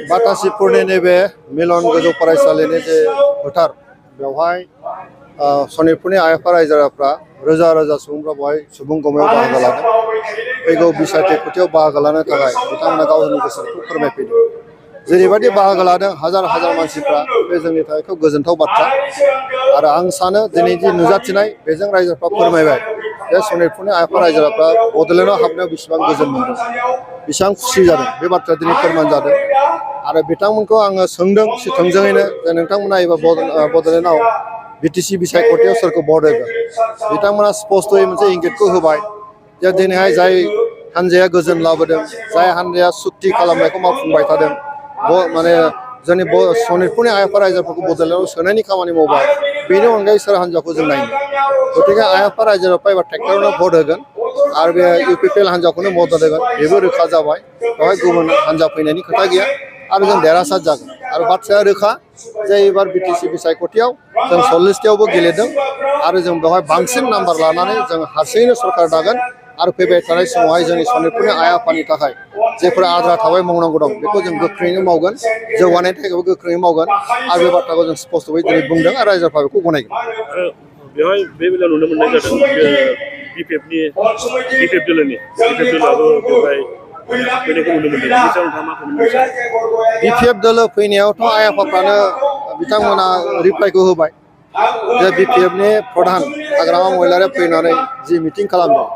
बातासिपुरनि नैबे मिलन गोजौ फरायसालिनि जे फोथार बेवहाय सनितपुरनि आइ आफा रायजो राजाफ्रा रोजा रोजा सुबुंफ्रा बेवहाय सुबुं गमायाव बाहागो लादों। फैगौ बिसायख'थि खुथियाव बाहागो लानो थाखाय बिथांमोना गावनि गोसोखौ फोरमायफैदों। जेरैबायदि बाहागो लादों हाजार हाजार मानसिफ्रा बे जोंनि थाखाय खोब गोजोनथाव बाथ्रा। आरो आं सानो दिनै जि नुजाथिनाय बेजों रायजोफ्रा फोरमायबाय जे सनितपुरनि आइ आफा रायजो राजाफ्रा बड'लेण्डआव हाबनायाव बेसेबां गोजोन मोनदों, बेसेबां खुसि जादों, बे बाथ्राया दिनै फोरमान जादों। आरो बिथांमोनखौ आङो सोंदों थोंजोङैनो जे नोंथांमोना एबा बड'लेण्डआव बिटिसि बिसायख'थियाव सोरखौ भट होगोन। बिथांमोना स्पष्टयै मोनसे इंगितखौ होबाय जे दिनैहाय जाय हान्जाया गोजोन लाबोदों, जाय हान्जाया सुक्ति खालामनायखौ मावफुंबाय थादों, माने जोंनि सनितपुरनि आइ आफा रायजोफोरखौ बड'लेण्डआव सोनायनि खामानि मावबाय, बेनि अनगायै सोर हान्जाखौ जों नायनो। गतिके आइ आफा रायजोफ्रा एबा ट्रेक्टरावनो भट होगोन आरो बे UPPL हान्जाखौनो मदद होगोन, बेबो रोखा जाबाय। बेवहाय गुबुन हान्जा फैनायनि खोथा गैया आरो जों देरहासार जागोन। आरो बाथ्राया रोखा जे एबार बिटिसि बिसायख'थियाव जों 40थायावबो गेलेदों आरो जों बेवहाय बांसिन नाम्बार लानानै जों हारसिङैनो सरकार दागोन। आरो फैबाय थानाय समावहाय जोंनि सनितपुरनि आइ आफानि थाखाय जेफोर आद्रा थाबाय मावनांगौ दं बेखौ जों गोख्रैनो मावगोन, जौगानायनि थाखायबो गोख्रैनो मावगोन। आरो बे बाथ्राखौ जों स्पष्टयै दिनै बुंदों आरो रायजोफ्रा बेखौ गनायगोन। आरो बेवहाय बे बेलायाव नुनो मोननाय जादों BPF दोलोआबो बेवहाय फैनायखौ नुनो मोनदों। बेनि सायाव नोंथाङा मा बुंनो सानो? BPF दोलो फैनायावथ' आइ आफाफ्रानो बिथांमोना रिप्लाइखौ होबाय जे BPFनि प्रधान हाग्रामा महिलारिया फैनानै जि मिटिं खालामदों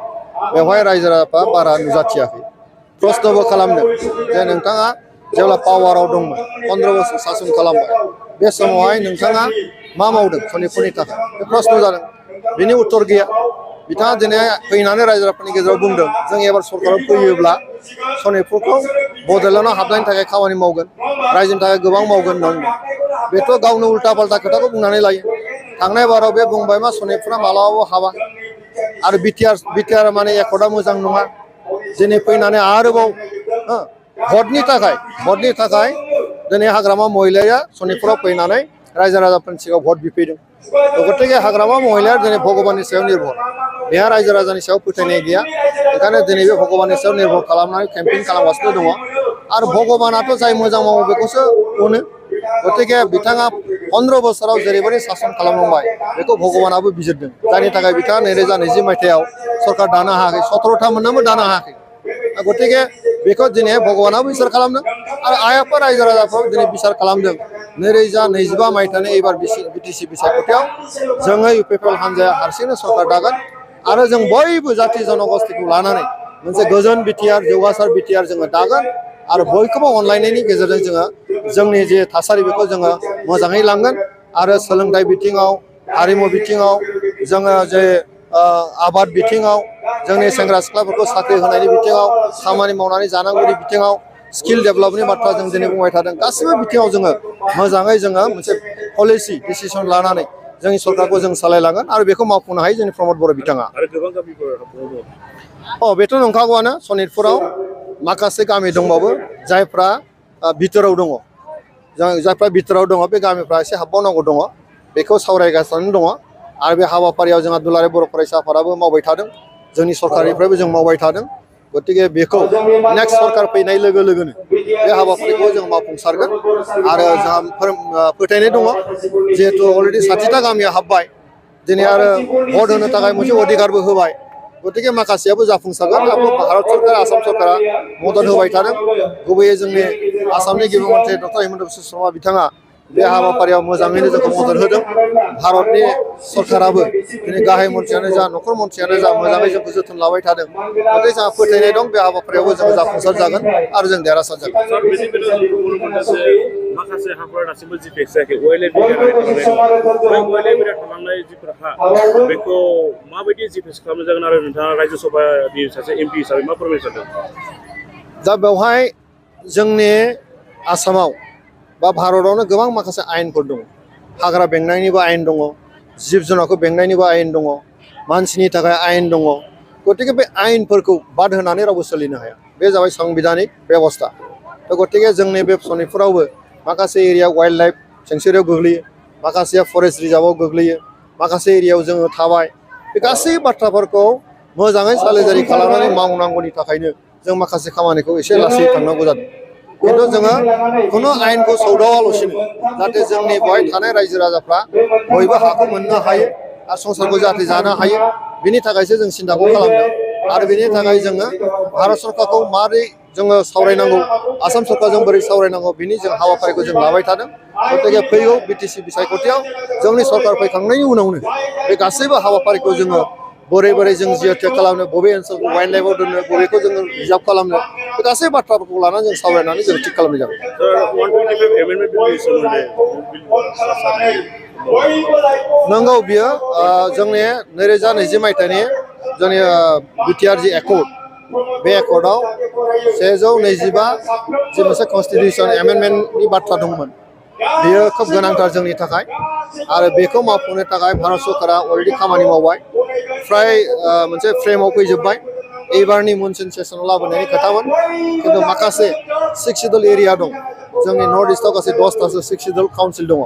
बेवहाय रायजो राजाफ्रा बारा नुजाथियाखै। प्रश्नबो खालामदों जे नोंथाङा जेब्ला पावाराव दंमोन 15 बोसोर सासन खालामबाय, बे समावहाय नोंथाङा मा मावदों सनितपुरनि थाखाय, बे प्रश्न जादों। बिनि उत्तर गैया। बिथाङा दिनै फैनानै रायजो राजाफोरनि गेजेराव बुंदों जों एबार सरकाराव फैयोब्ला सनितपुरखौ बड'लेण्डआव हाबनायनि थाखाय खामानि मावगोन, रायजोनि थाखाय गोबां मावगोन होननानै। बेथ' गावनो उल्था पाल्टा खोथाखौ बुंनानै लायो। थांनाय बाराव बे बुंबाय मा सनितपुरा मालाबाबो हाबा आरो बिटिआर माने एकर्डआ मोजां नङा। दिनै फैनानै आरोबाव भटनि थाखाय दिनै हाग्रामा महिलाया सनितपुराव फैनानै रायजो राजाफोरनि सिगाङाव भट बिफैदों। गतिके हाग्रामा महिलाया दिनै भगबाननि सायाव निर्भर, बेहा रायजो राजानि सायाव फोथायनाय गैया। बेखायनो दिनै बे भगबाननि सायाव निर्भर खालामनानै केम्पेइन खालामगासिनो दङ। आरो भगबानाथ' जाय मोजां मावो बेखौसो अनो। गतिके बिथाङा 15 बोसोराव जेरैबायदि सासन खालामलांबाय बेखौ भगबानाबो बिजिरदों, जायनि थाखाय बिथाङा 2020 मायथाइयाव सरकार दानो हायाखै, 17था मोननानैबो दानो हायाखै। गतिके बेखौ दिनै भगबानाबो बिसार खालामदों आरो आइ आफा रायजो राजाफ्राबो दिनै बिसार खालामदों। 2025 मायथाइनि एबार बिटिसि बिसायख'थियाव जोङो UPPL हान्जाया हारसिंनो सरकार दागोन आरो जों बयबो जाथि जनगोष्ठीखौ लानानै मोनसे गोजोन बिटिआर, जौगासार बिटिआर जोङो दागोन। आरो बयखौबो अनलायनायनि गेजेरजों जोङो जोंनि जे थासारि बेखौ जोङो मोजाङै लांगोन। आरो सोलोंथाइ बिथिङाव, हारिमु बिथिङाव, जोङो जे आबाद बिथिङाव, जोंनि सेंग्रा सिख्लाफोरखौ साख्रि होनायनि बिथिङाव, खामानि मावनानै जानांगौनि बिथिङाव, स्किल डेभेलपनि बाथ्रा जों दिनै बुंबाय थादों। गासैबो बिथिङाव जोङो मोजाङै जोङो मोनसे पलिसि डिसिसन लानानै जोंनि सरकारखौ जों सालायलांगोन आरो बेखौ मावफुंनो हायो जोंनि प्रमद बर' बिथाङा। आरो गोबां गामिफोर दङ। बेथ' नंखागौआनो। सनितपुराव माखासे गामि दंबावो जायफ्रा बिथोराव दङ। जायफ्रा बिथोराव दङ बे गामिफ्रा एसे हाबबावनांगौ दङ, बेखौ सावरायगासिनो दङ। आरो बे हाबाफारियाव जोंहा दुलाराय बर' फरायसा आफादाबो मावबाय थादों, जोंनि सरकारनिफ्रायबो जों मावबाय थादों। गतिके बेखौ नेक्स्ट सरकार फैनाय लोगो लोगोनो बे हाबाफारिखौ जों मावफुंसारगोन। आरो जोंहा फोथायनाय दङ जिहेतु अलरेडि 60था गामिया हाबबाय, दिनै आरो भट होनो थाखाय मोनसे अधिकारबो होबाय। गतिके माखासेयाबो जाफुंसारगोन। भारत सरकार, आसाम सरकारा मदद होबाय थादों। गुबैयै जोंनि आसामनि गिबि मन्थ्रि डक्टर हिमन्त बिश्व शर्मा बिथाङा बे हाबाफारियाव मोजाङैनो जोंखौ मदद होदों। भारतनि सरकाराबो दिनै गाहाय मन्थ्रियानो जा, नखर मन्थ्रियानो जा, मोजाङै जोंखौ जोथोन लाबाय थादों। गतिके जोंहा फोथायनाय दं बे हाबाफारियावबो जों जाफुंसार जागोन आरो जों देरहासार जागोन। माखासे हाफोरा दासिमबो जिपिएस जायाखै, वाइल्ड लाइफ एरिया थालांनाय जिफोर हा बेखौ माबायदि जिपिएस खालामनाय जागोन आरो नोंथाङा रायजो सभानि सासे MP हिसाबै मा फोरमायनो सानदों? दा बेवहाय जोंनि आसामाव बा भारतआवनो गोबां माखासे आयेनफोर दङ। हाग्रा बेंनायनिबो आयेन दङ, जिब जुनारखौ बेंनायनिबो आयेन दङ, मानसिनि थाखाय आयेन दङ। गतिके बे आयेनफोरखौ बाद होनानै रावबो सोलिनो हाया। बे जाबाय संबिधानिक बेबस्था। गतिके जोंनि बे सनितपुरावबो माखासे एरिया वाइल्ड लाइफ सेंसुरियाव गोग्लैयो, माखासेया फरेस्ट रिजार्भआव गोग्लैयो, माखासे एरियायाव जोङो थाबाय। बे गासै बाथ्राफोरखौ मोजाङै सालिजारि खालामनानै मावनांगौनि थाखायनो जों माखासे खामानिखौ एसे लासै थांनांगौ जादों खिन्थु जोङो खुनु आयेनखौ सौदावालासिनो जाहाथे जोंनि बेवहाय थानाय रायजो राजाफ्रा बयबो हाखौ मोननो हायो आरो संसारखौ जाहाथे जानो हायो बिनि थाखायसो जों सिन्थाखौ खालामदों आरो बेनि थाखाय जोङो भारत सरकारखौ माबोरै जोङो सावरायनांगौ आसाम सरकारजों बोरै सावरायनांगौ बिनि जों हाबाफारिखौ जों लाबाय थादों गतिके फैगौ बिटिसि बिसायख'थियाव जोंनि सरकार फैखांनायनि उनावनो बे गासैबो हाबाफारिखौ जोङो बोरै जों जिहेथु खालामनो बबे ओनसोलखौ वाइल्ड लाइफआव दोननो बबेखौ जोङो रिजार्भ खालामनो बे गासै बाथ्राफोरखौ लानानै जों सावरायनानै जों थिग खालामनाय जाबाय नंगौ बियो जोंनि 2020 मायथाइनि जोंनि बिटिआर जि एकर्ड बे एकर्डआव 125 जि मोनसे कनस्टिटिउसन एमेन्डमेन्टनि बाथ्रा दंमोन बेयो खोब गोनांथार जोंनि थाखाय आरो बेखौ मावफुंनो थाखाय भारत सरकारा अलरेडि खामानि मावबाय फ्राय मोनसे फ्रेमाव फैजोब्बाय एबारनि मनसुन सेसनाव लाबोनायनि खोथामोन खिन्थु माखासे 6 सिडुल एरिया दं जोंनि नर्थ इस्टआव गासै 10थासो 6 सिडुल काउन्सिल दङ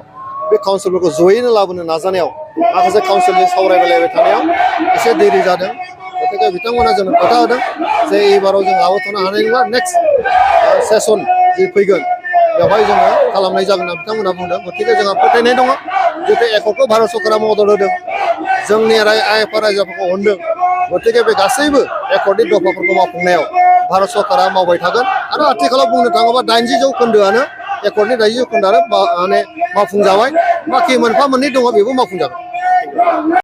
बे काउन्सिलफोरखौ जयैनो लाबोनो नाजानायाव माखासे काउन्सिलजों सावरायलायबाय थानायाव एसे देरि जादों गतिके बिथांमोना जोंनो खोथा होदों जे एबाराव जों लाबोथ'नो हानाय नङा नेक्स्ट सेसन जि फैगोन बेवहाय जोङो खालामनाय जागोन होनना बिथांमोना बुंदों गतिके जोंहा फोथायनाय दङ जिहेतु एकर्डखौ भारत सरकारा मदद होदों जोंनि आइएफआ रायजोफोरखौ अनदों गतिके बे गासैबो एकर्डनि दफाफोरखौ मावफुंनायाव भारत सरकारा मावबाय थागोन आरो आथिखालाव बुंनो थाङोबा 80 जौखोन्दोआनो एकर्डनि 80 जौखोन्दोआनो माने मावफुंजाबाय बाखि मोनफा मोननै दङ बेबो मावफुंजागोन